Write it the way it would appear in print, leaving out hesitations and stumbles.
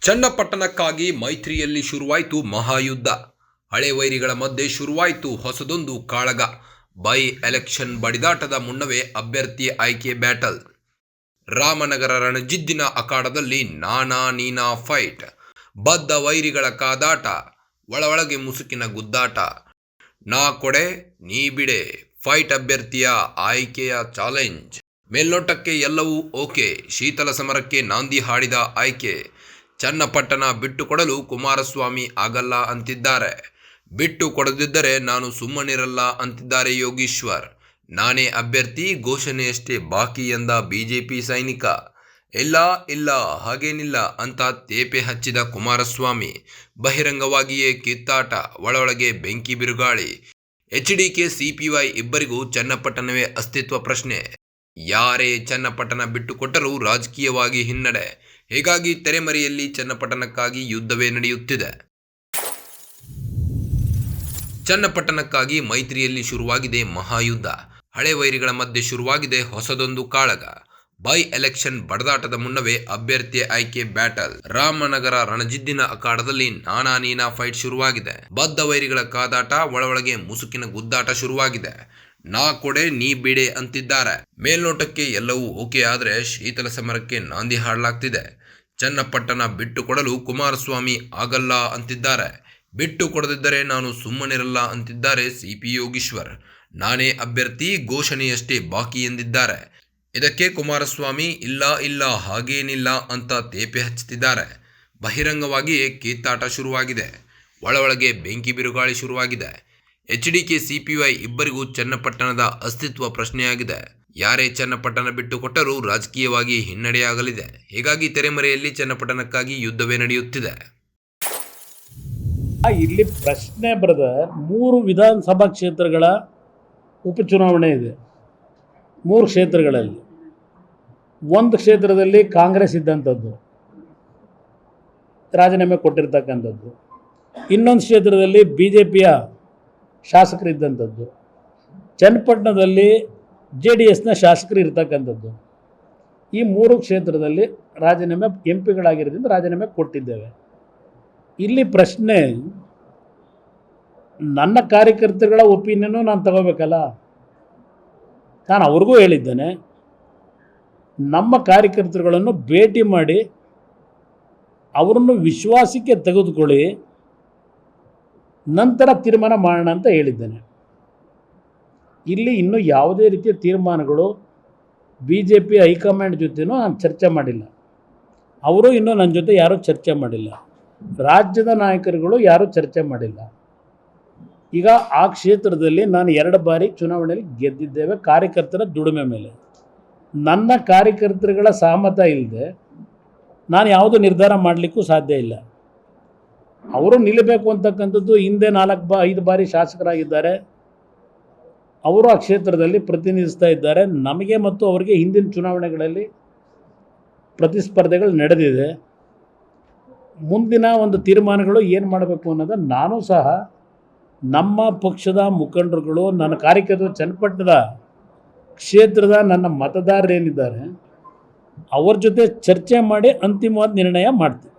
ಚನ್ನಪಟ್ಟಣಕ್ಕಾಗಿ ಮೈತ್ರಿಯಲ್ಲಿ ಶುರುವಾಯಿತು ಮಹಾಯುದ್ಧ. ಹಳೆ ವೈರಿಗಳ ಮಧ್ಯೆ ಶುರುವಾಯಿತು ಹೊಸದೊಂದು ಕಾಳಗ. ಬೈ ಎಲೆಕ್ಷನ್ ಬಡಿದಾಟದ ಮುನ್ನವೇ ಅಭ್ಯರ್ಥಿ ಆಯ್ಕೆ ಬ್ಯಾಟಲ್. ರಾಮನಗರ ರಣಜಿದ್ದಿನ ಅಖಾಡದಲ್ಲಿ ನಾನಾ ನೀನಾ ಫೈಟ್. ಬದ್ಧ ವೈರಿಗಳ ಕಾದಾಟ, ಒಳಗೆ ಮುಸುಕಿನ ಗುದ್ದಾಟ. ನಾ ಕೊಡೆ ನೀ ಬಿಡೆ ಫೈಟ್. ಅಭ್ಯರ್ಥಿಯ ಆಯ್ಕೆಯ ಚಾಲೆಂಜ್. ಮೇಲ್ನೋಟಕ್ಕೆ ಎಲ್ಲವೂ ಓಕೆ. ಶೀತಲ ಸಮರಕ್ಕೆ ನಾಂದಿ ಹಾಡಿದ ಆಯ್ಕೆ. ಚನ್ನಪಟ್ಟಣ ಬಿಟ್ಟು ಕೊಡಲು ಕುಮಾರಸ್ವಾಮಿ ಆಗಲ್ಲ ಅಂತಿದ್ದಾರೆ. ಬಿಟ್ಟು ಕೊಡದಿದ್ದರೆ ನಾನು ಸುಮ್ಮನಿರಲ್ಲ ಅಂತಿದ್ದಾರೆ ಯೋಗೀಶ್ವರ್. ನಾನೇ ಅಭ್ಯರ್ಥಿ, ಘೋಷಣೆಯಷ್ಟೇ ಬಾಕಿ ಎಂದ ಬಿಜೆಪಿ ಸೈನಿಕ. ಇಲ್ಲ ಹಾಗೇನಿಲ್ಲ ಅಂತ ತೇಪೆ ಹಚ್ಚಿದ ಕುಮಾರಸ್ವಾಮಿ. ಬಹಿರಂಗವಾಗಿಯೇ ಕಿತ್ತಾಟ, ಒಳಗೆ ಬೆಂಕಿ ಬಿರುಗಾಳಿ. ಎಚ್ಡಿಕೆ ಸಿಪಿವೈ ಇಬ್ಬರಿಗೂ ಚನ್ನಪಟ್ಟಣವೇ ಅಸ್ತಿತ್ವ ಪ್ರಶ್ನೆ. ಯಾರೇ ಚನ್ನಪಟ್ಟಣ ಬಿಟ್ಟುಕೊಟ್ಟರೂ ರಾಜಕೀಯವಾಗಿ ಹಿನ್ನಡೆ. ಹೀಗಾಗಿ ತೆರೆಮರೆಯಲ್ಲಿ ಚನ್ನಪಟ್ಟಣಕ್ಕಾಗಿ ಯುದ್ಧವೇ ನಡೆಯುತ್ತಿದೆ. ಚನ್ನಪಟ್ಟಣಕ್ಕಾಗಿ ಮೈತ್ರಿಯಲ್ಲಿ ಶುರುವಾಗಿದೆ ಮಹಾಯುದ್ಧ. ಹಳೆ ವೈರಿಗಳ ಮಧ್ಯೆ ಶುರುವಾಗಿದೆ ಹೊಸದೊಂದು ಕಾಳಗ. ಬೈ ಎಲೆಕ್ಷನ್ ಬಡದಾಟದ ಮುನ್ನವೇ ಅಭ್ಯರ್ಥಿ ಆಯ್ಕೆ ಬ್ಯಾಟಲ್. ರಾಮನಗರ ರಣಜಿದ್ದಿನ ಅಖಾಡದಲ್ಲಿ ನಾನಾ ನೀನಾ ಫೈಟ್ ಶುರುವಾಗಿದೆ. ಬದ್ಧ ವೈರಿಗಳ ಕಾದಾಟ, ಒಳಗೆ ಮುಸುಕಿನ ಗುದ್ದಾಟ ಶುರುವಾಗಿದೆ. ನಾ ಕೊಡೆ ನೀ ಬಿಡೆ ಅಂತಿದ್ದಾರೆ. ಮೇಲ್ನೋಟಕ್ಕೆ ಎಲ್ಲವೂ ಓಕೆ, ಆದರೆ ಶೀತಲ ಸಮರಕ್ಕೆ ನಾಂದಿ ಹಾಡಲಾಗ್ತಿದೆ. ಚನ್ನಪಟ್ಟಣ ಬಿಟ್ಟು ಕೊಡಲು ಕುಮಾರಸ್ವಾಮಿ ಆಗಲ್ಲ ಅಂತಿದ್ದಾರೆ. ಬಿಟ್ಟು ಕೊಡದಿದ್ದರೆ ನಾನು ಸುಮ್ಮನಿರಲ್ಲ ಅಂತಿದ್ದಾರೆ ಸಿಪಿ ಯೋಗೀಶ್ವರ್. ನಾನೇ ಅಭ್ಯರ್ಥಿ, ಘೋಷಣೆಯಷ್ಟೇ ಬಾಕಿ ಎಂದಿದ್ದಾರೆ. ಇದಕ್ಕೆ ಕುಮಾರಸ್ವಾಮಿ ಇಲ್ಲ ಹಾಗೇನಿಲ್ಲ ಅಂತ ತೇಪೆ ಹಚ್ಚುತ್ತಿದ್ದಾರೆ. ಬಹಿರಂಗವಾಗಿಯೇ ಕಿತ್ತಾಟ ಶುರುವಾಗಿದೆ. ಒಳಗೆ ಬೆಂಕಿ ಬಿರುಗಾಳಿ ಶುರುವಾಗಿದೆ. ಎಚ್ಡಿಕೆ ಸಿಪಿವೈ ಇಬ್ಬರಿಗೂ ಚನ್ನಪಟ್ಟಣದ ಅಸ್ತಿತ್ವ ಪ್ರಶ್ನೆಯಾಗಿದೆ. ಯಾರೇ ಚನ್ನಪಟ್ಟಣ ಬಿಟ್ಟು ಕೊಟ್ಟರೂ ರಾಜಕೀಯವಾಗಿ ಹಿನ್ನಡೆಯಾಗಲಿದೆ. ಹೀಗಾಗಿ ತೆರೆಮರೆಯಲ್ಲಿ ಚನ್ನಪಟ್ಟಣಕ್ಕಾಗಿ ಯುದ್ಧವೇ ನಡೆಯುತ್ತಿದೆ. ಇಲ್ಲಿ ಪ್ರಶ್ನೆ ಬ್ರದರ್, 3 ವಿಧಾನಸಭಾ ಕ್ಷೇತ್ರಗಳ ಉಪಚುನಾವಣೆ ಇದೆ. 3 ಕ್ಷೇತ್ರಗಳಲ್ಲಿ ಒಂದು ಕ್ಷೇತ್ರದಲ್ಲಿ ಕಾಂಗ್ರೆಸ್ ಇದ್ದಂಥದ್ದು, ರಾಜೀನಾಮೆ ಕೊಟ್ಟಿರ್ತಕ್ಕಂಥದ್ದು. ಇನ್ನೊಂದು ಕ್ಷೇತ್ರದಲ್ಲಿ BJPಯ ಶಾಸಕರಿದ್ದಂಥದ್ದು. ಚನ್ನಪಟ್ಟಣದಲ್ಲಿ JDSನ ಶಾಸಕರು ಇರ್ತಕ್ಕಂಥದ್ದು. ಈ 3 ಕ್ಷೇತ್ರದಲ್ಲಿ ರಾಜೀನಾಮೆ MP ಗಳಾಗಿರೋದ್ರಿಂದ ರಾಜೀನಾಮೆ ಕೊಟ್ಟಿದ್ದೇವೆ. ಇಲ್ಲಿ ಪ್ರಶ್ನೆ, ನನ್ನ ಕಾರ್ಯಕರ್ತರುಗಳ ಒಪಿನಿಯನ್ನು ನಾನು ತಗೋಬೇಕಲ್ಲ. ನಾನು ಅವ್ರಿಗೂ ಹೇಳಿದ್ದೇನೆ, ನಮ್ಮ ಕಾರ್ಯಕರ್ತರುಗಳನ್ನು ಭೇಟಿ ಮಾಡಿ ಅವರನ್ನು ವಿಶ್ವಾಸಕ್ಕೆ ತೆಗೆದುಕೊಳ್ಳಿ, ನಂತರ ತೀರ್ಮಾನ ಮಾಡೋಣ ಅಂತ ಹೇಳಿದ್ದೇನೆ. ಇಲ್ಲಿ ಇನ್ನೂ ಯಾವುದೇ ರೀತಿಯ ತೀರ್ಮಾನಗಳು BJP ಹೈಕಮಾಂಡ್ ಜೊತೆನೂ ನಾನು ಚರ್ಚೆ ಮಾಡಿಲ್ಲ. ಅವರು ಇನ್ನೂ ನನ್ನ ಜೊತೆ ಯಾರೂ ಚರ್ಚೆ ಮಾಡಿಲ್ಲ. ರಾಜ್ಯದ ನಾಯಕರುಗಳು ಯಾರೂ ಚರ್ಚೆ ಮಾಡಿಲ್ಲ. ಈಗ ಆ ಕ್ಷೇತ್ರದಲ್ಲಿ ನಾನು 2 ಬಾರಿ ಚುನಾವಣೆಯಲ್ಲಿ ಗೆದ್ದಿದ್ದೇವೆ ಕಾರ್ಯಕರ್ತರ ದುಡಿಮೆ ಮೇಲೆ. ನನ್ನ ಕಾರ್ಯಕರ್ತರುಗಳ ಸಹಮತ ಇಲ್ಲದೆ ನಾನು ಯಾವುದೂ ನಿರ್ಧಾರ ಮಾಡಲಿಕ್ಕೂ ಸಾಧ್ಯ ಇಲ್ಲ. ಅವರು ನಿಲ್ಲಬೇಕು ಅಂತಕ್ಕಂಥದ್ದು. ಹಿಂದೆ 4-5 ಬಾರಿ ಶಾಸಕರಾಗಿದ್ದಾರೆ. ಅವರು ಆ ಕ್ಷೇತ್ರದಲ್ಲಿ ಪ್ರತಿನಿಧಿಸ್ತಾ ಇದ್ದಾರೆ. ನಮಗೆ ಮತ್ತು ಅವರಿಗೆ ಹಿಂದಿನ ಚುನಾವಣೆಗಳಲ್ಲಿ ಪ್ರತಿಸ್ಪರ್ಧೆಗಳು ನಡೆದಿದೆ. ಮುಂದಿನ ಒಂದು ತೀರ್ಮಾನಗಳು ಏನು ಮಾಡಬೇಕು ಅನ್ನೋದನ್ನು ನಾನು ಸಹ ನಮ್ಮ ಪಕ್ಷದ ಮುಖಂಡರುಗಳು, ನನ್ನ ಕಾರ್ಯಕರ್ತರು, ಚನ್ನಪಟ್ಟಣದ ಕ್ಷೇತ್ರದ ನನ್ನ ಮತದಾರರೇನಿದ್ದಾರೆ ಅವ್ರ ಜೊತೆ ಚರ್ಚೆ ಮಾಡಿ ಅಂತಿಮವಾದ ನಿರ್ಣಯ ಮಾಡ್ತೀವಿ.